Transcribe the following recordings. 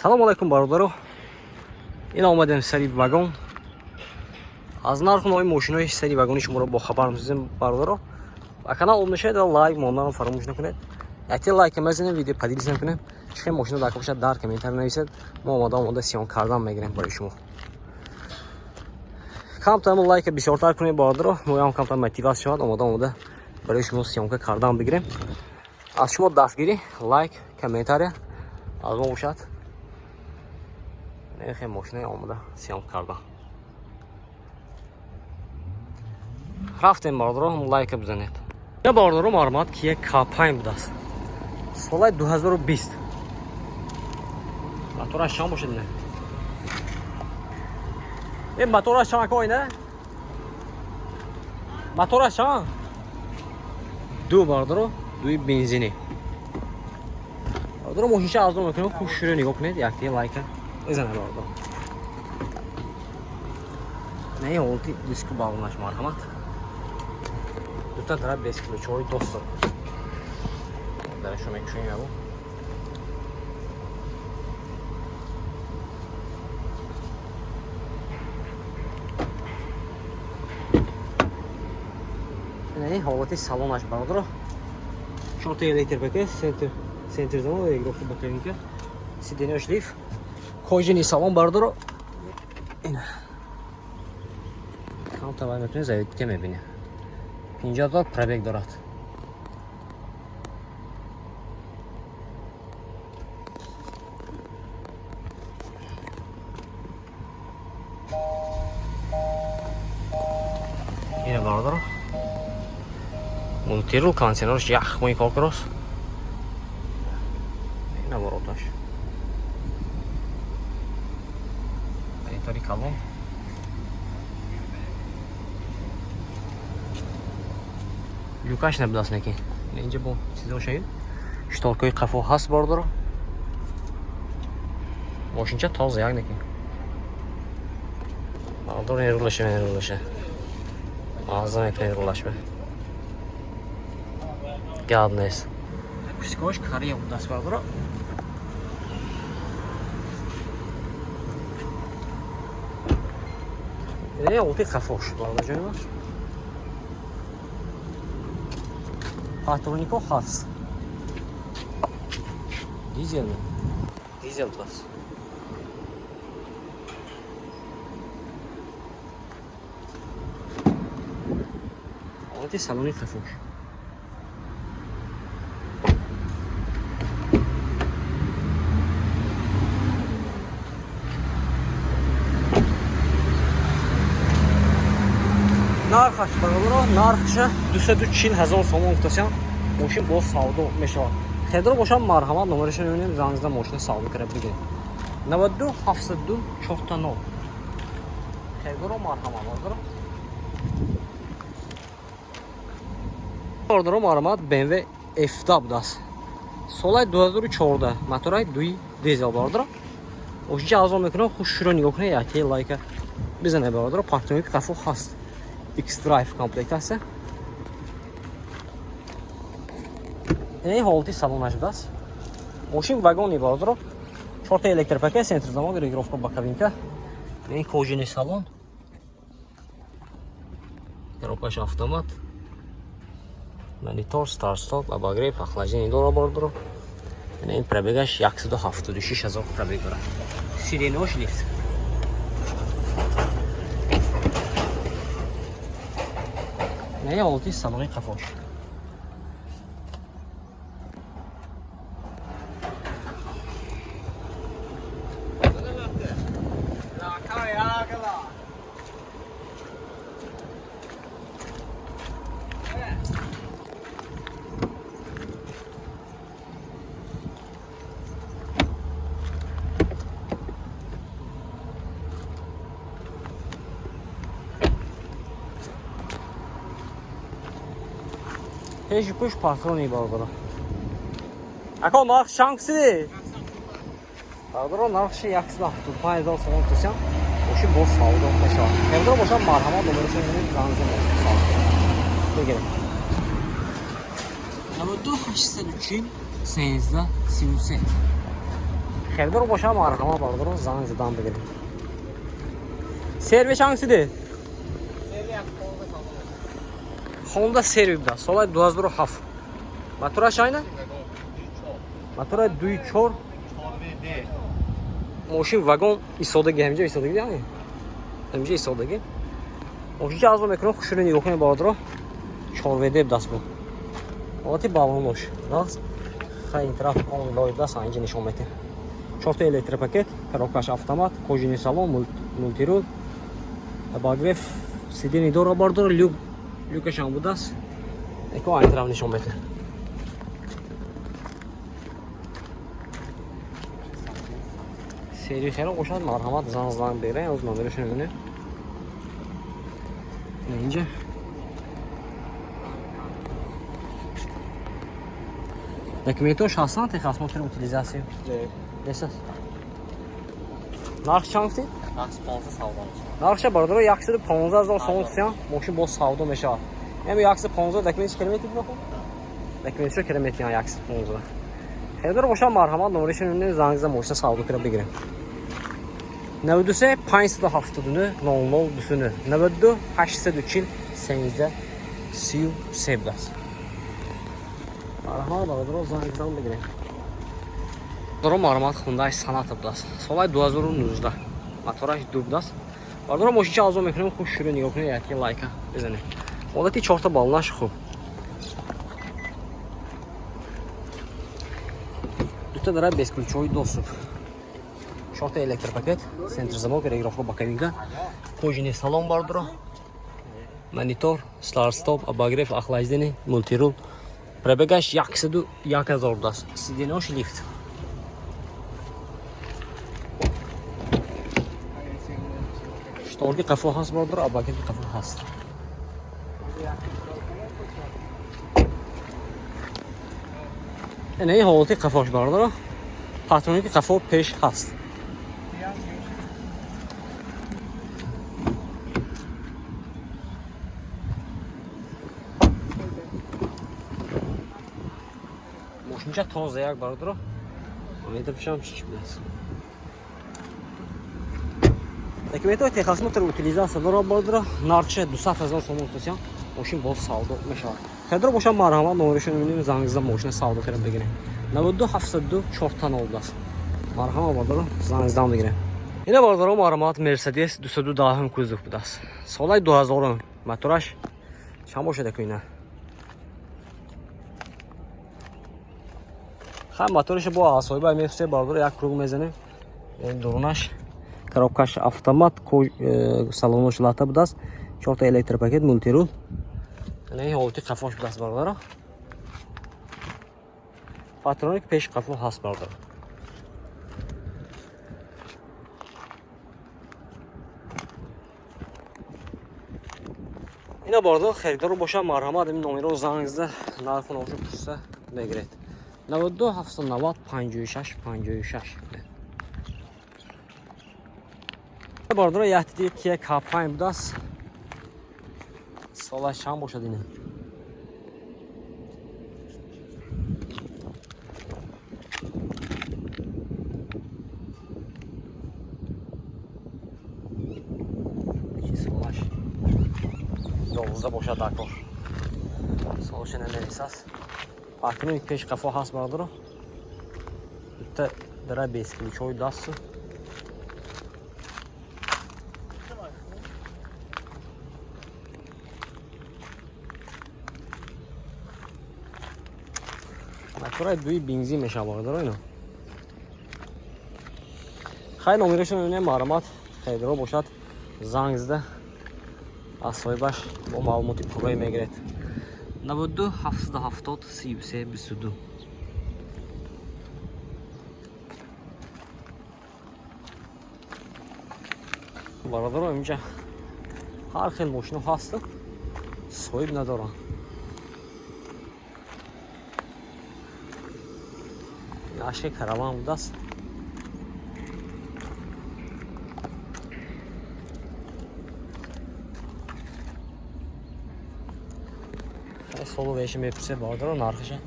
Салом алайкум бародаро. Ин омадем сари вагон. Аз нархи нови мошинои сари вагони шуморо бо хабар мезидем бародаро. Ва канал умешед лайк монданро фаромӯш накунед. Якте лайк мезинем, видео падилис накунем. Чӣ мошина дар бошад дар комментар нависед. Мо омода сиён кардан мегирем барои шумо. Камтар лайк бисёртар кунед бародаро. Мо ям камтар мотивация шавад, омода барои шумо сиёнка кардан бигирем. Аз шумо дастгирӣ лайк, комментария аз мо бошад. Нехе мошина омода сиён кардан. Рафтем бародаро, лайк бизанед. Я бародаро маълумот Kia K5 будааст. Соли 2020. Мотораш чанд бошад не? Мотораш чанд кой не? Мотораш чанд? Ду бародаро, дуи бензини. Бародаро мошинча аздом мекунем, хуш шуро нигоҳ кунед, якте лайка бизанед бародаро. Не олти диску балонаш марҳамат. Дута дара 20 кило чой доста. Дара шо мекушем ябо. Не ҳолати салонаш бародаро. 4 электр пакет, центр замон, регулировка бакалинка. Сиденье шлиф. Кожаный салон бародаро. Ина. Камта вай мекунем, заведка мебинем. 50 пробег дорад. Ина бародаро. Монтиру кондиционерш ях мои кокрос. Ина вороташ. Айтари калон. Люкаш набудас неки. Инҷа бо чизо шаид. Штолкои қафо ҳаст бародаро. Мошинча тоза як неки. Бародаро нерулаша. Мазза мекунед рулашба. Гад нест. Пускош кария будааст бародаро. Не олти қафош бародаро ҷониба. Патронико ҳаст. Дизел бас. Олти салони қафош. Нархаш бародаро, нархша 240,000 сомон гуфтасям. Мошин боз савдо мешавад. Хедро бошам марҳамат, номерашро мебинем, занг мошина савдо карда бигирем. 92 72 490. Хедро марҳамат бародаро. Бародаро марҳамат BMW F10 будааст. Соли 2014, мотори 2 дизел бародаро. Мошинча азо мекунам, хушро нигоҳ кунед, якте лайка бизанед бародаро. Патроник қафо ҳаст. X-Drive комплектация. Ин ҳолати салонаш будааст. Мошин вагони бародаро. 4 электр пакет, центр замон, регулировка бакалинка. Ин кожаный салон. Коробкаш автомат. Монитор, старт-стоп, обогрев, охлаждение дора бародаро. Ин пробегаш 176,000 пробег дорад. Сиденьёш лифт. Не ҳолати салони қафош. Пеши пуш патрони бародаро. Ако нарх чанкси? Бародаро нархши 175,000 сомон гуфтасям. Мошин боз савдо мешавад. Хедро бошам марҳамат, номерашро мебинем, занг бигирем. 92 840 13 33. خیردار باشه مرحمت بردارم زنگ زدم بگیریم. سرویس hangisidir? Honda servida. Solay 2007. Motorash ayni? Motora 2.4. Moshin vagon istodagi, hamja istodagi yani. Hamja istodagi. Moshin azom ekran xushini nigah کنید بردارم 4VD دست بود. آتی بالونش. راست. خیلی طرف اون لای دست اینجا نشون میده. 4 تا الکتریک پاکت، коробкаш автомат, кожаный салон, мультирул. Багреф сидени дора бардор люкаш ам будас. Эко айн тарaf нишон меде. Сери хера гошад марҳамат зан берен, оз номерашон мебинед. Инҷа документош ҳастанд, техосмотр утилизация. Несас. Нарх чанд гуфтед? Narx 15 savdo. Нархша бардор 150,000 сом гуфтам, мошин боз савдо мешавад. Ами 150 документиш километр бахо. Документиш километр 150. Хедор боша марҳамат номерашон мебинед, занг зам мошин савдо кира бигирем. 92 570 00 düşünü 92 802 13 37. Marhamat bardor занг зам бигирем. Дором марҳамат Hyundai Sonata будас. Солай 2019. Мотораш дубдас. Бардор мошинча азом мекунем, хуш шуро нигоҳ кунед, яки лайка бизанед. Одати 4 та балонаш хуб. Дута дара бесключовый доступ. 4 та электропакет, центр замок, регулировка боковинка, кожаный салон бардор. Монитор, старт-стоп, обогрев, охлаждение, мультирул. Пробегаш 101,000 будас. Сиденёш лифт. Шторки қафо ҳаст бардор, обогрев қафо ҳаст. Ин ҳолати қафош бардор. Патроники қафо пеш ҳаст. Мошинча тоза як бардор. Метрфишам чич будас. Документои техосмотр утилизация дора бардора. Нархша 200,000 сом гуфтам. Мошин боз савдо мешавад. Хедор боша марҳамат номерашон мебинем, занг зам мошина савдо кира бигирем. 92 72 4 та 0 даст. Марҳамат бардора, занг зам бигирем. Ина бардора марҳамат Mercedes 202 даҳм кузов будас. Солаи 2000 мотораш чанд бошад куина. Хам мотораш бо асоиба мехсе бардора як круг мезанем. Ин дурунаш коробкаш автомат, салонош лата будас. 4 та электропакет, мультирул. Ина ҳолати қафош будас бардора. Патроник пеш қафо ҳаст бардора. Ина бардора херидор боша марҳамат ин номеро занг зада нарху ношо пурса бигиред. 92 790 56 56. Бардора яхтиди Kia K5 будас. Солаш чанд бошад ина? Солаш 12 бошад дакор. Солаш ненависас. Патроник пеш қафо ҳаст бардора. Итта дара бесключовый даст. Мотора дуи бензин мешавад бардора ино. Хай номерашон мебинем, марҳамат хайдро бошад, занг зада асоибаш бо маълумоти пурраи мегиред. 92 770 33 22. Бародаро инҷа ҳар хел мошино ҳасту, соҳиб надорам. Ашки караван будааст. солу веши мепурсе бардора нархиша.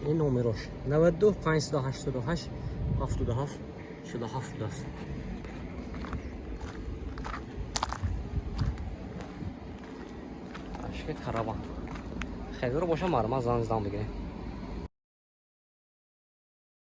Ин номерош 92 588 77 47 است. اشک کاروان خیلی رو باشه مرمز زنگ بگیریم.